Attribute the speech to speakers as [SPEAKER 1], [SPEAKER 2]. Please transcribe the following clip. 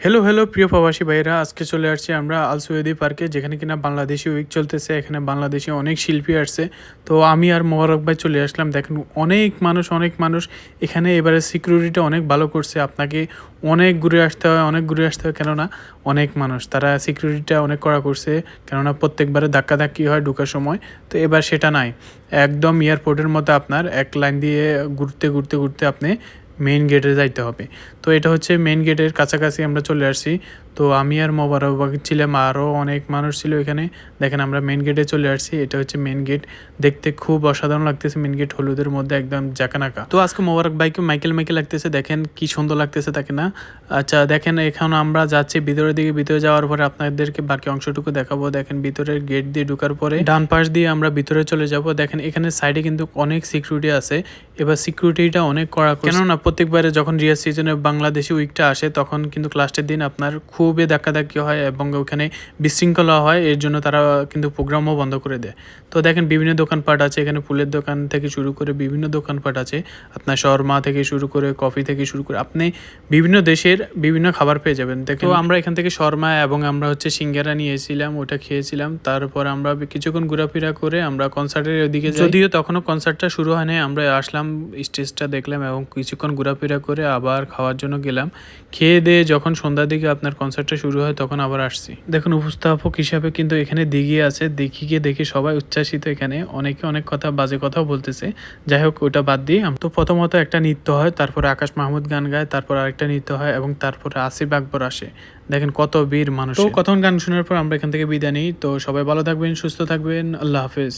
[SPEAKER 1] Hello প্রিয় প্রবাসী ভাইরা, আজকে চলে আসছি আমরা আল সৈয়দি পার্কে, যেখানে কিনা বাংলাদেশি উইক চলতেছে। এখানে বাংলাদেশি অনেক শিল্পী আসছে। তো আমি আর মোবারক ভাই চলে আসলাম। দেখেন অনেক মানুষ এখানে। এবারে সিকিউরিটিটা অনেক ভালো করছে। আপনাকে অনেক ঘুরে আসতে হয় কেননা অনেক মানুষ, তারা সিকিউরিটিটা অনেক কড়া করছে। কেননা প্রত্যেকবারে ধাক্কাধাক্কি হয় ঢোকার সময়। তো এবার সেটা নাই, একদম এয়ারপোর্টের মতো আপনার এক লাইন দিয়ে ঘুরতে আপনি মেইন গেটে যাইতে হবে। তো এটা হচ্ছে মেইন গেটের কাছাকাছি আমরা চলে আসছি। তো আমি আর মোবারক ভাই ছিলাম, আরও অনেক মানুষ ছিল এখানে। দেখেন আমরা মেইন গেটে চলে আসছি। এটা হচ্ছে মেইন গেট। দেখতে খুব অসাধারণ লাগতেছে। মেইন গেট হলুদের মধ্যে একদম জাকানাকা। তো আজকে মোবারক ভাইকে মাইকেল লাগতেছে। দেখেন কি সুন্দর লাগতেছে তাকে না? আচ্ছা দেখেন, এখন আমরা যাচ্ছি ভিতরের দিকে। ভিতরে যাওয়ার পরে আপনাদেরকে বাকি অংশটুকু দেখাবো। দেখেন ভিতরের গেট দিয়ে ঢোকার পরে ডান পাশ দিয়ে আমরা ভিতরে চলে যাব। দেখেন এখানে সাইডে কিন্তু অনেক সিকিউরিটি আছে। এবার সিকিউরিটিটা অনেক কড়া, কেননা প্রত্যেকবারে যখন রিয়াজ সিজনে বাংলাদেশি উইকটা আসে তখন কিন্তু লাস্টের দিন আপনার খুবই ধাক্কাধাক্কি হয় এবং ওখানে বিশৃঙ্খলা হয়। এর জন্য তারা কিন্তু প্রোগ্রামও বন্ধ করে দেয়। তো দেখেন বিভিন্ন দোকানপাট আছে এখানে, ফুলের দোকান থেকে শুরু করে বিভিন্ন দোকানপাট আছে। আপনার শর্মা থেকে শুরু করে কফি থেকে শুরু করে আপনি বিভিন্ন দেশের বিভিন্ন খাবার পেয়ে যাবেন। দেখেন তো আমরা এখান থেকে শর্মা এবং আমরা হচ্ছে সিঙ্গারা নিয়েছিলাম, ওটা খেয়েছিলাম। তারপর আমরা কিছুক্ষণ ঘোরাফেরা করে আমরা কনসার্টের ওদিকে যাই। যদিও তখনও কনসার্টটা শুরু হয় নাই, আমরা আসলাম, স্টেজটা দেখলাম এবং কিছুক্ষণ ঘোরাফেরা করে আবার খাওয়ার জন্য গেলাম। খেয়ে দিয়ে যখন সন্ধ্যার দিকে আপনার কনসার্টটা শুরু হয় তখন আবার আসছি। দেখুন উপস্থাপক হিসাবে কিন্তু এখানে দিঘি আছে। দিঘিকে দেখে সবাই উচ্ছ্বাসিত। এখানে অনেকে অনেক কথা, বাজে কথাও বলতেছে। যাই হোক ওটা বাদ দিয়ে তো প্রথমত একটা নৃত্য হয়, তারপরে আকাশ মাহমুদ গান গায়, তারপর আরেকটা নৃত্য হয় এবং তারপরে আসিফ আকবর আসে। দেখেন কত বীর মানুষ। তো কতক্ষণ গান শোনার পর আমরা এখান থেকে বিদায় নিই। তো সবাই ভালো থাকবেন, সুস্থ থাকবেন, আল্লাহ হাফেজ।